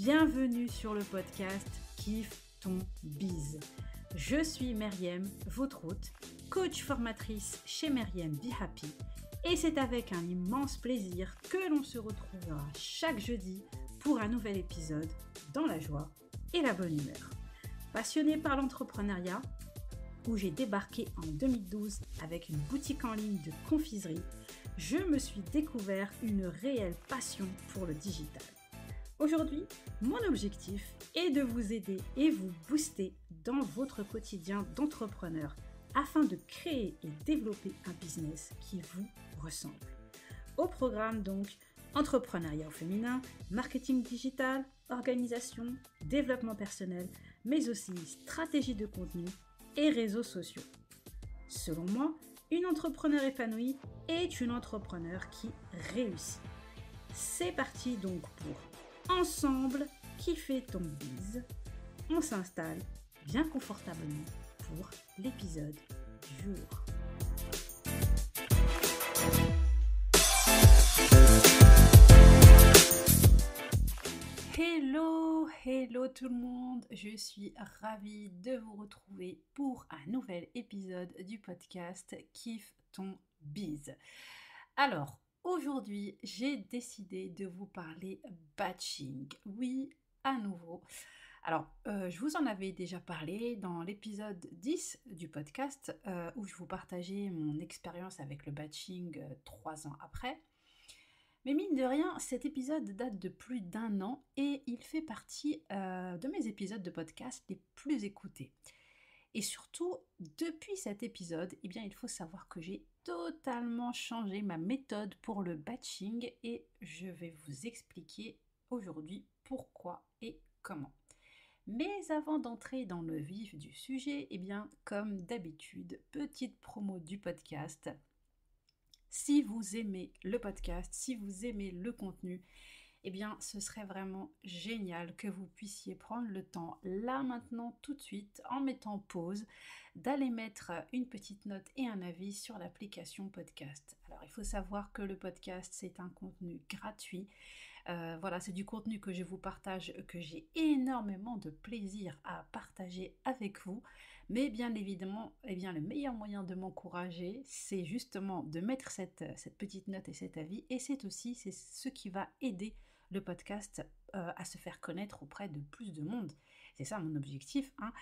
Bienvenue sur le podcast Kiffe ton biz. Je suis Meriem, votre hôte, coach formatrice chez Meriem Be Happy, et c'est avec un immense plaisir que l'on se retrouvera chaque jeudi pour un nouvel épisode dans la joie et la bonne humeur. Passionnée par l'entrepreneuriat, où j'ai débarqué en 2012 avec une boutique en ligne de confiserie, je me suis découvert une réelle passion pour le digital. Aujourd'hui, mon objectif est de vous aider et vous booster dans votre quotidien d'entrepreneur afin de créer et développer un business qui vous ressemble. Au programme donc, entrepreneuriat au féminin, marketing digital, organisation, développement personnel, mais aussi stratégie de contenu et réseaux sociaux. Selon moi, une entrepreneur épanouie est une entrepreneur qui réussit. C'est parti donc pour Ensemble kiffer ton biz. On s'installe bien confortablement pour l'épisode du jour. Hello tout le monde, je suis ravie de vous retrouver pour un nouvel épisode du podcast Kiffe ton biz. Alors, aujourd'hui, j'ai décidé de vous parler batching. Oui, à nouveau. Alors, je vous en avais déjà parlé dans l'épisode 10 du podcast où je vous partageais mon expérience avec le batching 3 ans après. Mais mine de rien, cet épisode date de plus d'1 an et il fait partie de mes épisodes de podcast les plus écoutés. Et surtout, depuis cet épisode, eh bien, il faut savoir que j'ai totalement changé ma méthode pour le batching et je vais vous expliquer aujourd'hui pourquoi et comment. Mais avant d'entrer dans le vif du sujet, eh bien, comme d'habitude, petite promo du podcast. Si vous aimez le podcast, si vous aimez le contenu, eh bien, ce serait vraiment génial que vous puissiez prendre le temps, là, maintenant, tout de suite, en mettant pause, d'aller mettre une petite note et un avis sur l'application podcast. Alors, il faut savoir que le podcast, c'est un contenu gratuit. Voilà, c'est du contenu que je vous partage, que j'ai énormément de plaisir à partager avec vous. Mais bien évidemment, eh bien, le meilleur moyen de m'encourager, c'est justement de mettre cette petite note et cet avis. Et c'est ce qui va aider le podcast à se faire connaître auprès de plus de monde. C'est ça mon objectif, hein.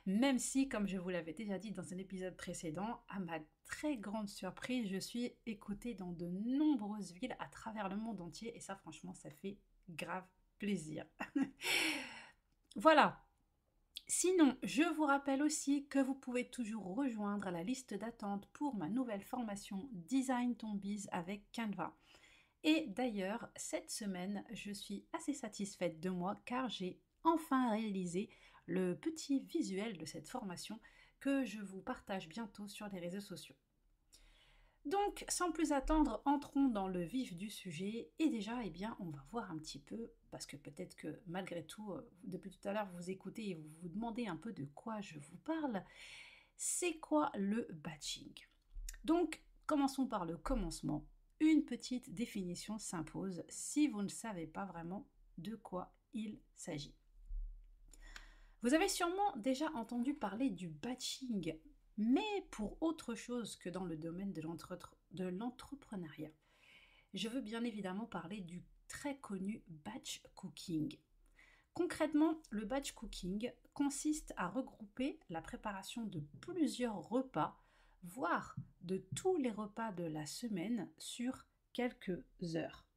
Même si, comme je vous l'avais déjà dit dans un épisode précédent, à ma très grande surprise, je suis écoutée dans de nombreuses villes à travers le monde entier. Et ça, franchement, ça fait grave plaisir. Voilà. Sinon, je vous rappelle aussi que vous pouvez toujours rejoindre la liste d'attente pour ma nouvelle formation Design ton biz avec Canva. Et d'ailleurs, cette semaine, je suis assez satisfaite de moi car j'ai enfin réalisé le petit visuel de cette formation que je vous partage bientôt sur les réseaux sociaux. Donc, sans plus attendre, entrons dans le vif du sujet et déjà, eh bien, on va voir un petit peu, parce que peut-être que malgré tout, depuis tout à l'heure, vous écoutez et vous vous demandez un peu de quoi je vous parle. C'est quoi le batching? Donc, commençons par le commencement. Une petite définition s'impose si vous ne savez pas vraiment de quoi il s'agit. Vous avez sûrement déjà entendu parler du batching, mais pour autre chose que dans le domaine de l'entrepreneuriat. Je veux bien évidemment parler du très connu batch cooking. Concrètement, le batch cooking consiste à regrouper la préparation de plusieurs repas, voire de tous les repas de la semaine sur quelques heures.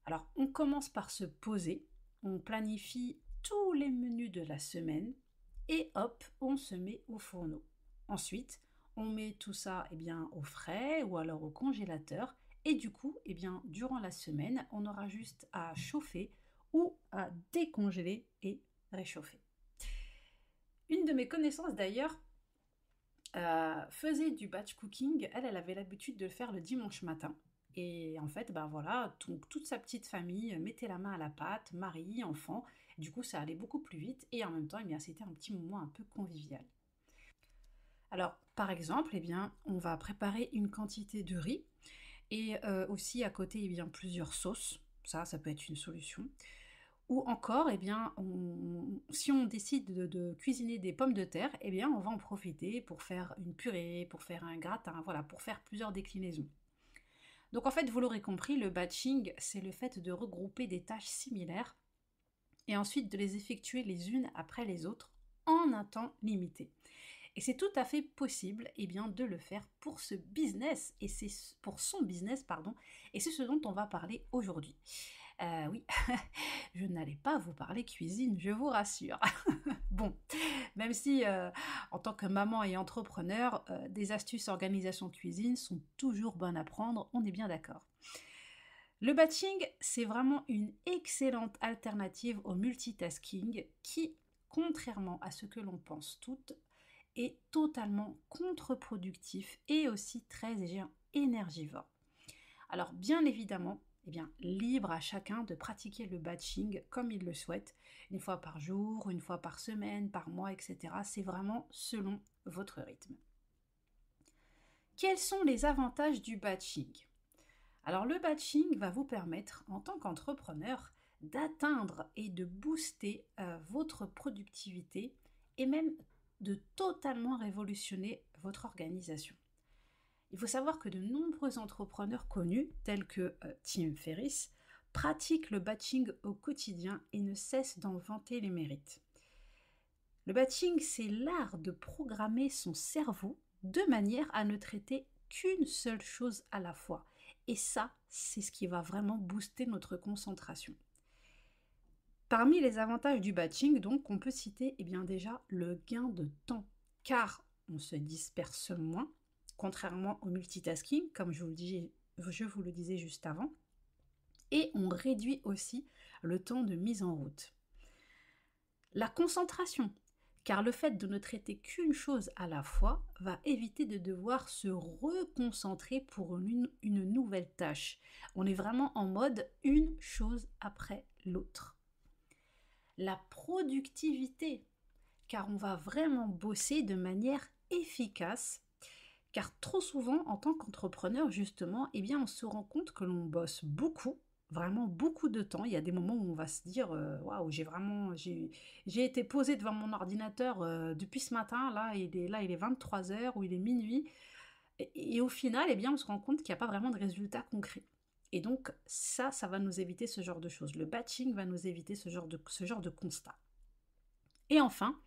Alors, on commence par se poser, on planifie tous les menus de la semaine et hop, on se met au fourneau. Ensuite, on met tout ça au frais ou alors au congélateur et du coup, durant la semaine, on aura juste à chauffer ou à décongeler et réchauffer. Une de mes connaissances d'ailleurs faisait du batch cooking. Elle avait l'habitude de le faire le dimanche matin. Et en fait, toute sa petite famille mettait la main à la pâte, mari, enfant. Du coup, ça allait beaucoup plus vite et en même temps, c'était un petit moment un peu convivial. Alors, par exemple, on va préparer une quantité de riz et aussi à côté, plusieurs sauces. Ça peut être une solution. Ou encore, eh bien, si on décide de cuisiner des pommes de terre, eh bien, on va en profiter pour faire une purée, pour faire un gratin, voilà, pour faire plusieurs déclinaisons. Donc en fait, vous l'aurez compris, le batching, c'est le fait de regrouper des tâches similaires et ensuite de les effectuer les unes après les autres en un temps limité. Et c'est tout à fait possible eh bien, de le faire pour ce business, et c'est pour son business, pardon, et c'est ce dont on va parler aujourd'hui. Oui, je n'allais pas vous parler cuisine, je vous rassure. Bon, même si en tant que maman et entrepreneur, des astuces organisation cuisine sont toujours bonnes à prendre, on est bien d'accord. Le batching, c'est vraiment une excellente alternative au multitasking qui, contrairement à ce que l'on pense toutes, est totalement contre-productif et aussi très énergivore. Alors bien évidemment, eh bien, libre à chacun de pratiquer le batching comme il le souhaite, une fois par jour, une fois par semaine, par mois, etc. C'est vraiment selon votre rythme. Quels sont les avantages du batching? Alors le batching va vous permettre, en tant qu'entrepreneur, d'atteindre et de booster votre productivité et même de totalement révolutionner votre organisation. Il faut savoir que de nombreux entrepreneurs connus, tels que Tim Ferriss, pratiquent le batching au quotidien et ne cessent d'en vanter les mérites. Le batching, c'est l'art de programmer son cerveau de manière à ne traiter qu'une seule chose à la fois. Et ça, c'est ce qui va vraiment booster notre concentration. Parmi les avantages du batching, donc, on peut citer bien déjà le gain de temps, car on se disperse moins, contrairement au multitasking, comme je vous le disais juste avant, et on réduit aussi le temps de mise en route. La concentration, car le fait de ne traiter qu'une chose à la fois va éviter de devoir se reconcentrer pour une nouvelle tâche. On est vraiment en mode une chose après l'autre. La productivité, car on va vraiment bosser de manière efficace, car trop souvent, en tant qu'entrepreneur, justement, eh bien, on se rend compte que l'on bosse beaucoup, vraiment beaucoup de temps. Il y a des moments où on va se dire waouh, j'ai été posé devant mon ordinateur depuis ce matin, là il est 23h ou il est minuit, et au final, eh bien, on se rend compte qu'il n'y a pas vraiment de résultats concrets. Et donc ça va nous éviter ce genre de choses. Le batching va nous éviter ce genre de constat. Et enfin,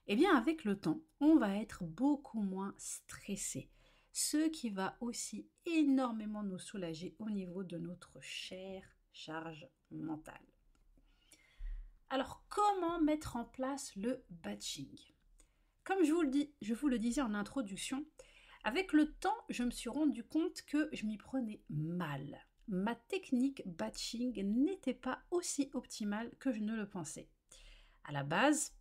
eh bien avec le temps, on va être beaucoup moins stressé, ce qui va aussi énormément nous soulager au niveau de notre chère charge mentale. Alors comment mettre en place le batching? Comme je vous le disais en introduction, avec le temps, je me suis rendu compte que je m'y prenais mal. Ma technique batching n'était pas aussi optimale que je ne le pensais. À la base,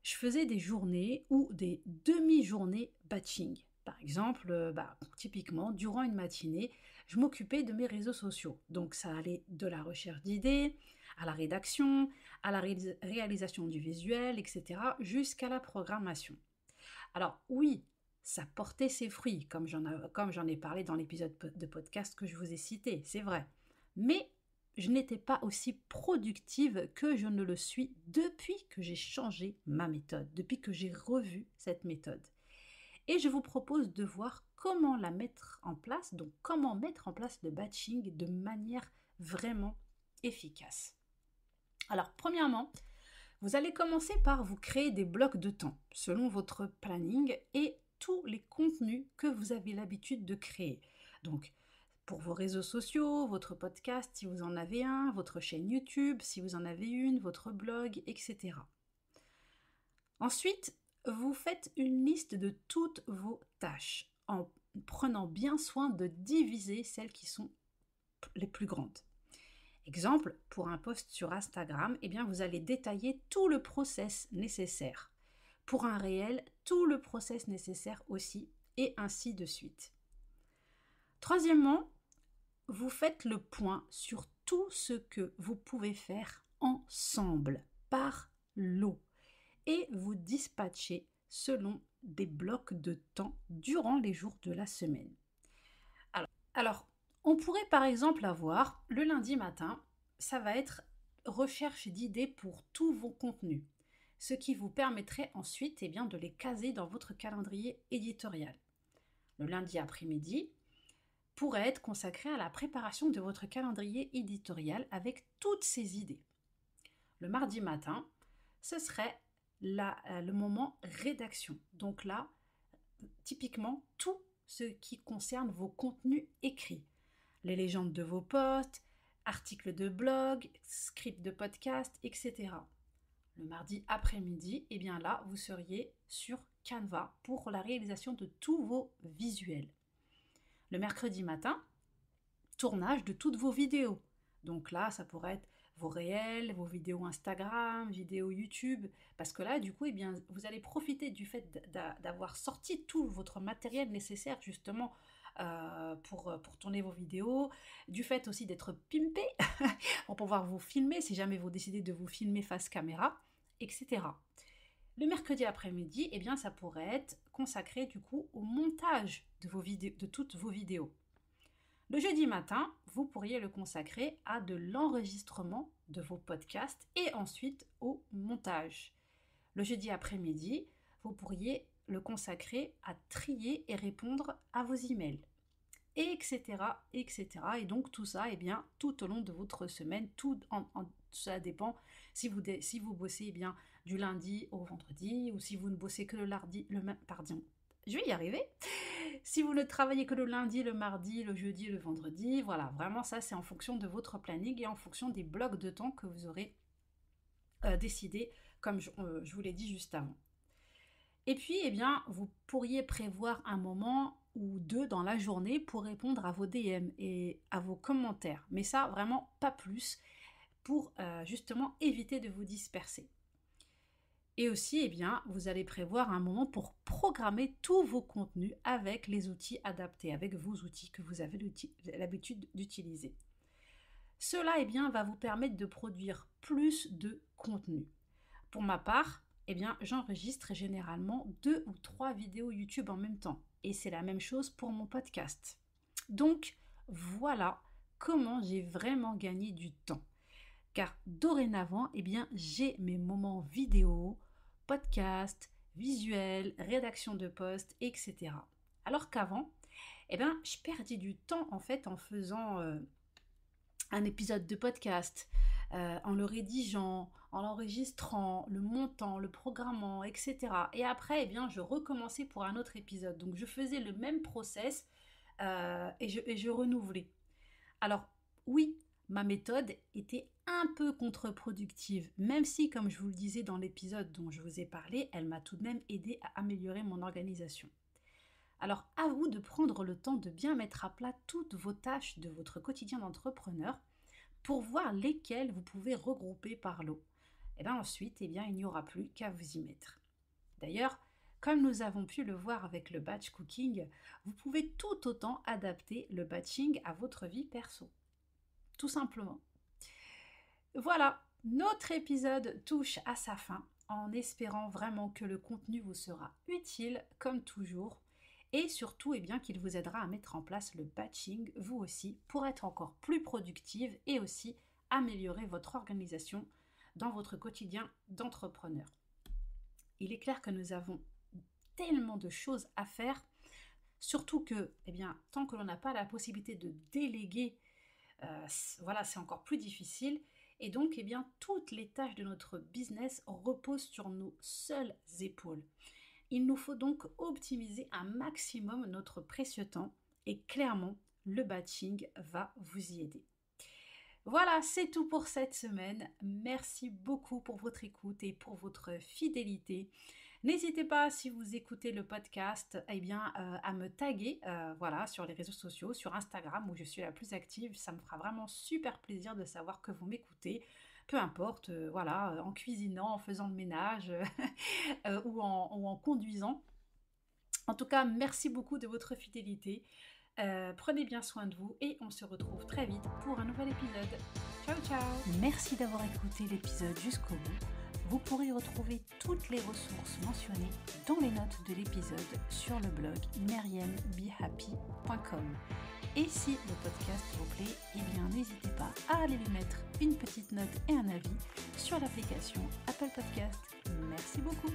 je faisais des journées ou des demi-journées batching. Par exemple, typiquement, durant une matinée, je m'occupais de mes réseaux sociaux. Donc ça allait de la recherche d'idées, à la rédaction, à la réalisation du visuel, etc., jusqu'à la programmation. Alors oui, ça portait ses fruits, comme j'en ai parlé dans l'épisode de podcast que je vous ai cité, c'est vrai. Mais je n'étais pas aussi productive que je ne le suis depuis que j'ai changé ma méthode, depuis que j'ai revu cette méthode. Et je vous propose de voir comment la mettre en place, donc comment mettre en place le batching de manière vraiment efficace. Alors premièrement, vous allez commencer par vous créer des blocs de temps selon votre planning et tous les contenus que vous avez l'habitude de créer. Donc, pour vos réseaux sociaux, votre podcast si vous en avez un, votre chaîne YouTube si vous en avez une, votre blog, etc. Ensuite, vous faites une liste de toutes vos tâches en prenant bien soin de diviser celles qui sont les plus grandes. Exemple, pour un post sur Instagram, eh bien vous allez détailler tout le process nécessaire. Pour un réel, tout le process nécessaire aussi, et ainsi de suite. Troisièmement, vous faites le point sur tout ce que vous pouvez faire ensemble, par lot, et vous dispatchez selon des blocs de temps durant les jours de la semaine. Alors on pourrait par exemple avoir le lundi matin, ça va être recherche d'idées pour tous vos contenus, ce qui vous permettrait ensuite de les caser dans votre calendrier éditorial. Le lundi après-midi pourrait être consacré à la préparation de votre calendrier éditorial avec toutes ces idées. Le mardi matin, ce serait le moment rédaction. Donc là, typiquement, tout ce qui concerne vos contenus écrits. Les légendes de vos posts, articles de blog, scripts de podcast, etc. Le mardi après-midi, là, vous seriez sur Canva pour la réalisation de tous vos visuels. Le mercredi matin, tournage de toutes vos vidéos. Donc là, ça pourrait être vos réels, vos vidéos Instagram, vidéos YouTube, parce que là, du coup, vous allez profiter du fait d'avoir sorti tout votre matériel nécessaire justement pour tourner vos vidéos, du fait aussi d'être pimpé pour pouvoir vous filmer si jamais vous décidez de vous filmer face caméra, etc. Le mercredi après-midi, ça pourrait être consacré du coup au montage de toutes vos vidéos. Le jeudi matin, vous pourriez le consacrer à de l'enregistrement de vos podcasts et ensuite au montage. Le jeudi après-midi, vous pourriez le consacrer à trier et répondre à vos emails, etc., etc. Et donc tout ça, tout au long de votre semaine, ça dépend si vous bossez du lundi au vendredi ou si vous ne bossez que je vais y arriver. Si vous ne travaillez que le lundi, le mardi, le jeudi, le vendredi, voilà, vraiment ça c'est en fonction de votre planning et en fonction des blocs de temps que vous aurez décidé, comme je vous l'ai dit juste avant. Et puis, vous pourriez prévoir un moment ou deux dans la journée pour répondre à vos DM et à vos commentaires. Mais ça, vraiment pas plus, pour justement éviter de vous disperser. Et aussi, vous allez prévoir un moment pour programmer tous vos contenus avec les outils adaptés, avec vos outils que vous avez l'habitude d'utiliser. Cela, va vous permettre de produire plus de contenu. Pour ma part, j'enregistre généralement 2 ou 3 vidéos YouTube en même temps. Et c'est la même chose pour mon podcast. Donc, voilà comment j'ai vraiment gagné du temps. Car dorénavant, j'ai mes moments vidéo, podcast, visuel, rédaction de posts, etc. Alors qu'avant, je perdais du temps en fait en faisant un épisode de podcast, en le rédigeant, en l'enregistrant, le montant, le programmant, etc. Et après, je recommençais pour un autre épisode. Donc je faisais le même process et je renouvelais. Alors oui, ma méthode était un peu contre-productive, même si, comme je vous le disais dans l'épisode dont je vous ai parlé, elle m'a tout de même aidé à améliorer mon organisation. Alors, à vous de prendre le temps de bien mettre à plat toutes vos tâches de votre quotidien d'entrepreneur pour voir lesquelles vous pouvez regrouper par lot. Et ensuite, il n'y aura plus qu'à vous y mettre. D'ailleurs, comme nous avons pu le voir avec le batch cooking, vous pouvez tout autant adapter le batching à votre vie perso. Tout simplement. Voilà, notre épisode touche à sa fin, en espérant vraiment que le contenu vous sera utile comme toujours et surtout qu'il vous aidera à mettre en place le batching vous aussi pour être encore plus productive et aussi améliorer votre organisation dans votre quotidien d'entrepreneur. Il est clair que nous avons tellement de choses à faire, surtout que tant que l'on n'a pas la possibilité de déléguer, c'est encore plus difficile. Et donc, toutes les tâches de notre business reposent sur nos seules épaules. Il nous faut donc optimiser un maximum notre précieux temps et clairement, le batching va vous y aider. Voilà, c'est tout pour cette semaine. Merci beaucoup pour votre écoute et pour votre fidélité. N'hésitez pas, si vous écoutez le podcast, à me taguer sur les réseaux sociaux, sur Instagram où je suis la plus active. Ça me fera vraiment super plaisir de savoir que vous m'écoutez. Peu importe, en cuisinant, en faisant le ménage ou en conduisant. En tout cas, merci beaucoup de votre fidélité. Prenez bien soin de vous et on se retrouve très vite pour un nouvel épisode. Ciao, ciao! Merci d'avoir écouté l'épisode jusqu'au bout. Vous pourrez retrouver toutes les ressources mentionnées dans les notes de l'épisode sur le blog meriembehappy.com. Et si le podcast vous plaît, eh bien n'hésitez pas à aller lui mettre une petite note et un avis sur l'application Apple Podcast. Merci beaucoup.